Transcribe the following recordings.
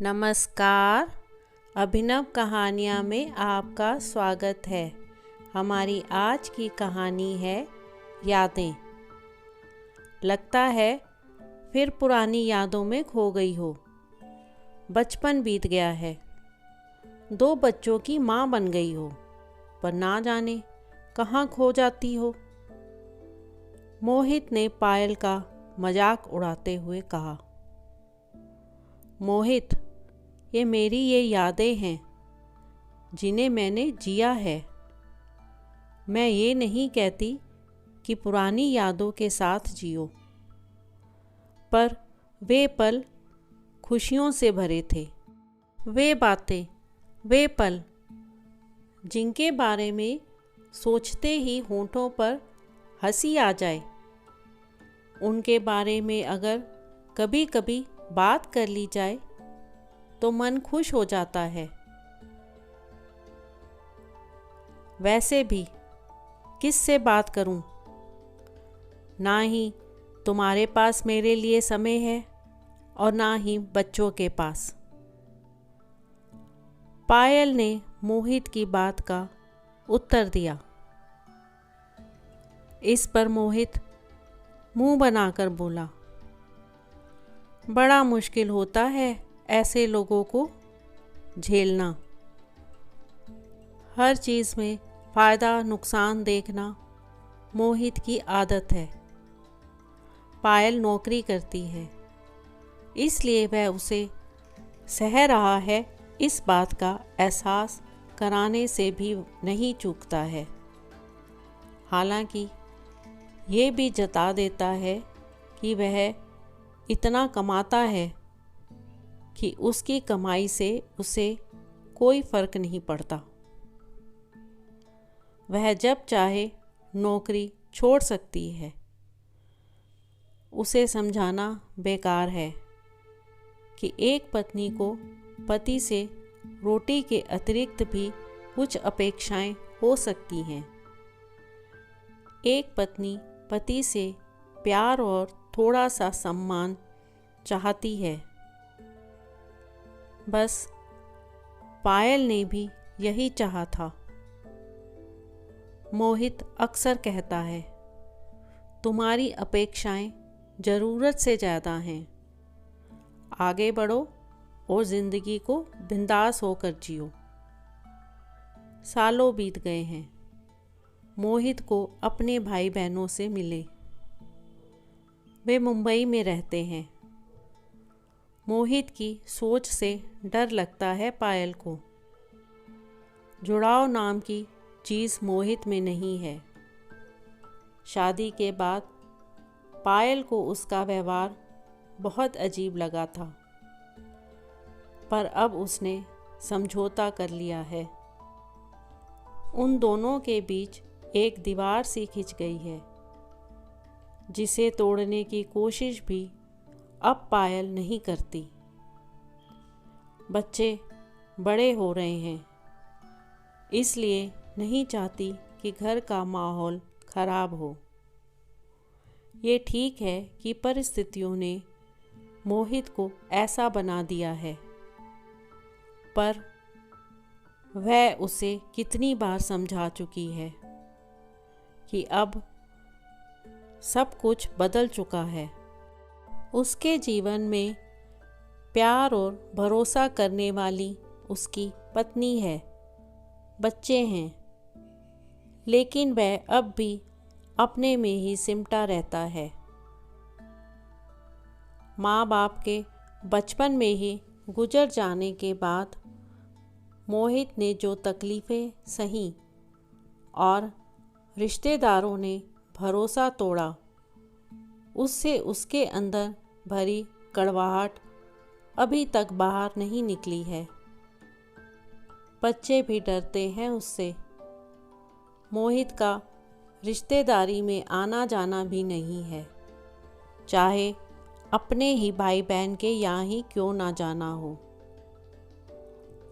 नमस्कार। अभिनव कहानियाँ में आपका स्वागत है। हमारी आज की कहानी है यादें। लगता है फिर पुरानी यादों में खो गई हो। बचपन बीत गया है, 2 बच्चों की माँ बन गई हो, पर ना जाने कहाँ खो जाती हो। मोहित ने पायल का मजाक उड़ाते हुए कहा। मोहित, ये मेरी ये यादें हैं जिन्हें मैंने जिया है। मैं ये नहीं कहती कि पुरानी यादों के साथ जियो, पर वे पल खुशियों से भरे थे। वे बातें, वे पल जिनके बारे में सोचते ही होठों पर हंसी आ जाए, उनके बारे में अगर कभी कभी बात कर ली जाए तो मन खुश हो जाता है। वैसे भी किससे बात करूं? ना ही तुम्हारे पास मेरे लिए समय है और ना ही बच्चों के पास। पायल ने मोहित की बात का उत्तर दिया। इस पर मोहित मुंह बनाकर बोला, बड़ा मुश्किल होता है ऐसे लोगों को झेलना। हर चीज़ में फ़ायदा नुकसान देखना मोहित की आदत है। पायल नौकरी करती है, इसलिए वह उसे सह रहा है, इस बात का एहसास कराने से भी नहीं चूकता है। हालांकि ये भी जता देता है कि वह इतना कमाता है कि उसकी कमाई से उसे कोई फ़र्क नहीं पड़ता। वह जब चाहे नौकरी छोड़ सकती है। उसे समझाना बेकार है कि एक पत्नी को पति से रोटी के अतिरिक्त भी कुछ अपेक्षाएं हो सकती हैं। एक पत्नी पति से प्यार और थोड़ा सा सम्मान चाहती है। बस पायल ने भी यही चाहा था। मोहित अक्सर कहता है, तुम्हारी अपेक्षाएं ज़रूरत से ज़्यादा हैं। आगे बढ़ो और ज़िंदगी को बिंदास होकर जियो। सालों बीत गए हैं। मोहित को अपने भाई बहनों से मिले। वे मुंबई में रहते हैं। मोहित की सोच से डर लगता है पायल को। जुड़ाव नाम की चीज़ मोहित में नहीं है। शादी के बाद पायल को उसका व्यवहार बहुत अजीब लगा था, पर अब उसने समझौता कर लिया है। उन दोनों के बीच एक दीवार सी खिंच गई है, जिसे तोड़ने की कोशिश भी अब पायल नहीं करती। बच्चे बड़े हो रहे हैं, इसलिए नहीं चाहती कि घर का माहौल खराब हो। ये ठीक है कि परिस्थितियों ने मोहित को ऐसा बना दिया है, पर वह उसे कितनी बार समझा चुकी है कि अब सब कुछ बदल चुका है। उसके जीवन में प्यार और भरोसा करने वाली उसकी पत्नी है, बच्चे हैं, लेकिन वह अब भी अपने में ही सिमटा रहता है। माँ बाप के बचपन में ही गुजर जाने के बाद मोहित ने जो तकलीफ़ें सही और रिश्तेदारों ने भरोसा तोड़ा, उससे उसके अंदर भरी कड़वाहट अभी तक बाहर नहीं निकली है। बच्चे भी डरते हैं उससे। मोहित का रिश्तेदारी में आना जाना भी नहीं है, चाहे अपने ही भाई बहन के यहाँ ही क्यों ना जाना हो।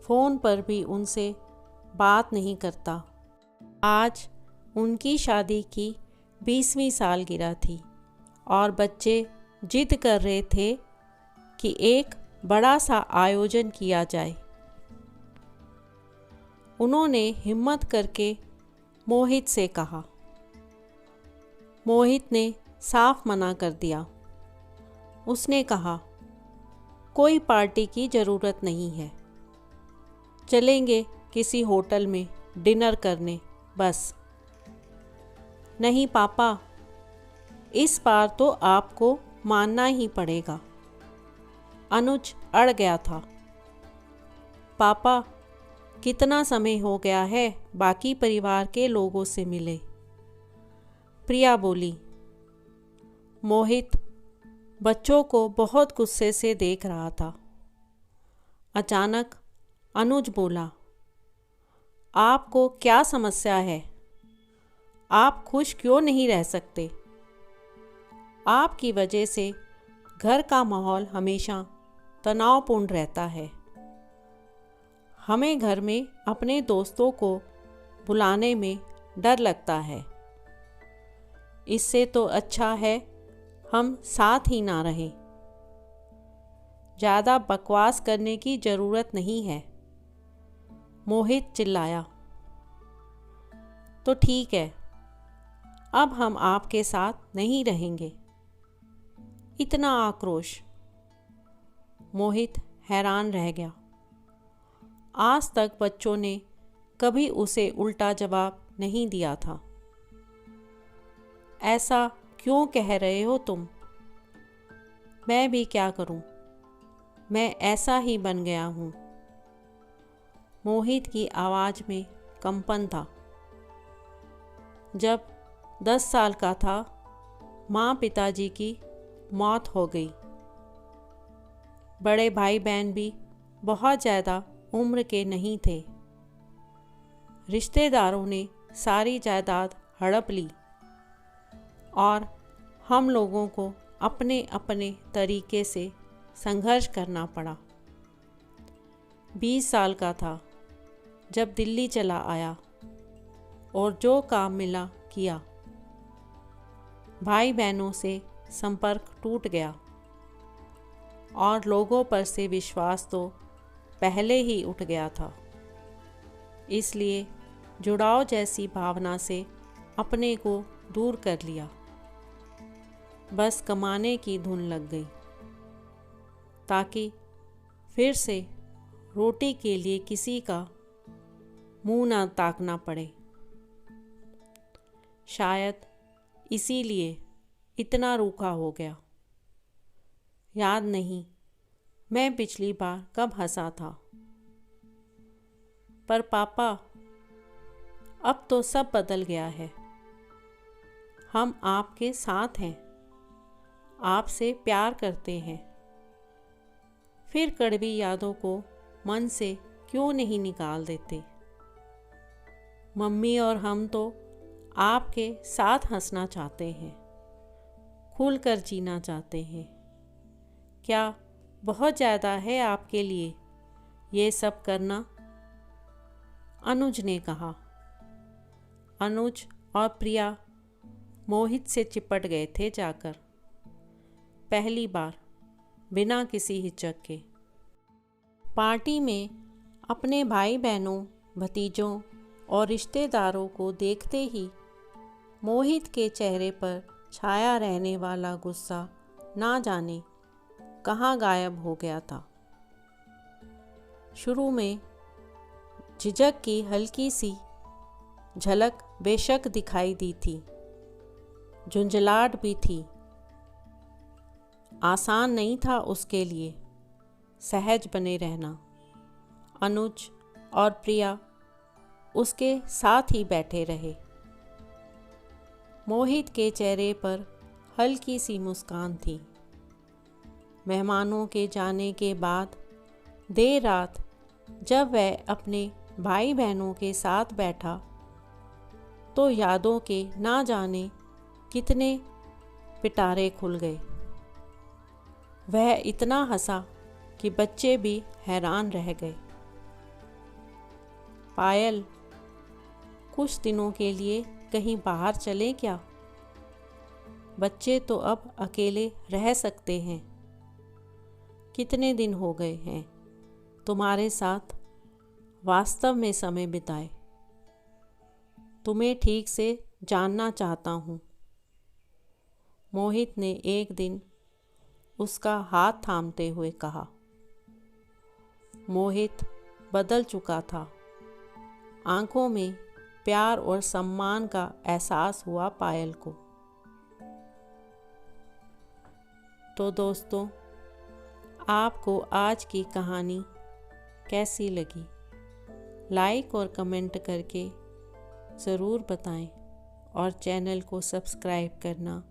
फ़ोन पर भी उनसे बात नहीं करता। आज उनकी शादी की 20वीं सालगिरह थी और बच्चे जिद कर रहे थे कि एक बड़ा सा आयोजन किया जाए। उन्होंने हिम्मत करके मोहित से कहा। मोहित ने साफ मना कर दिया। उसने कहा, कोई पार्टी की ज़रूरत नहीं है, चलेंगे किसी होटल में डिनर करने बस। नहीं पापा, इस बार तो आपको मानना ही पड़ेगा। अनुज अड़ गया था। पापा, कितना समय हो गया है बाकी परिवार के लोगों से मिले। प्रिया बोली। मोहित बच्चों को बहुत गुस्से से देख रहा था। अचानक अनुज बोला, आपको क्या समस्या है? आप खुश क्यों नहीं रह सकते? आपकी वजह से घर का माहौल हमेशा तनावपूर्ण रहता है। हमें घर में अपने दोस्तों को बुलाने में डर लगता है। इससे तो अच्छा है हम साथ ही ना रहें। ज़्यादा बकवास करने की ज़रूरत नहीं है, मोहित चिल्लाया। तो ठीक है, अब हम आपके साथ नहीं रहेंगे। इतना आक्रोश। मोहित हैरान रह गया। आज तक बच्चों ने कभी उसे उल्टा जवाब नहीं दिया था। ऐसा क्यों कह रहे हो तुम? मैं भी क्या करूं? मैं ऐसा ही बन गया हूं। मोहित की आवाज़ में कंपन था। जब 10 साल का था, माँ पिताजी की मौत हो गई। बड़े भाई बहन भी बहुत ज़्यादा उम्र के नहीं थे। रिश्तेदारों ने सारी जायदाद हड़प ली और हम लोगों को अपने अपने तरीके से संघर्ष करना पड़ा। 20 साल का था जब दिल्ली चला आया और जो काम मिला किया। भाई बहनों से संपर्क टूट गया और लोगों पर से विश्वास तो पहले ही उठ गया था। इसलिए जुड़ाव जैसी भावना से अपने को दूर कर लिया। बस कमाने की धुन लग गई ताकि फिर से रोटी के लिए किसी का मुंह ना ताकना पड़े। शायद इसीलिए इतना रूखा हो गया। याद नहीं मैं पिछली बार कब हंसा था। पर पापा, अब तो सब बदल गया है। हम आपके साथ हैं, आपसे प्यार करते हैं। फिर कड़वी यादों को मन से क्यों नहीं निकाल देते? मम्मी और हम तो आपके साथ हंसना चाहते हैं, खुलकर जीना चाहते हैं। क्या बहुत ज़्यादा है आपके लिए ये सब करना? अनुज ने कहा। अनुज और प्रिया मोहित से चिपट गए थे जाकर, पहली बार बिना किसी हिचक के। पार्टी में अपने भाई बहनों, भतीजों और रिश्तेदारों को देखते ही मोहित के चेहरे पर छाया रहने वाला गुस्सा ना जाने कहाँ गायब हो गया था। शुरू में झिझक की हल्की सी झलक बेशक दिखाई दी थी, झुंझलाहट भी थी। आसान नहीं था उसके लिए सहज बने रहना। अनुज और प्रिया उसके साथ ही बैठे रहे। मोहित के चेहरे पर हल्की सी मुस्कान थी। मेहमानों के जाने के बाद देर रात जब वह अपने भाई बहनों के साथ बैठा तो यादों के ना जाने कितने पिटारे खुल गए। वह इतना हंसा कि बच्चे भी हैरान रह गए। पायल, कुछ दिनों के लिए कहीं बाहर चलें क्या? बच्चे तो अब अकेले रह सकते हैं। कितने दिन हो गए हैं तुम्हारे साथ वास्तव में समय बिताए। तुम्हें ठीक से जानना चाहता हूँ। मोहित ने एक दिन उसका हाथ थामते हुए कहा। मोहित बदल चुका था। आंखों में प्यार और सम्मान का एहसास हुआ पायल को। तो दोस्तों, आपको आज की कहानी कैसी लगी? लाइक और कमेंट करके ज़रूर बताएं और चैनल को सब्सक्राइब करना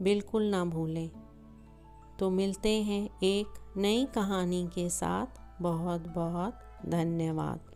बिल्कुल ना भूलें। तो मिलते हैं एक नई कहानी के साथ। बहुत बहुत धन्यवाद।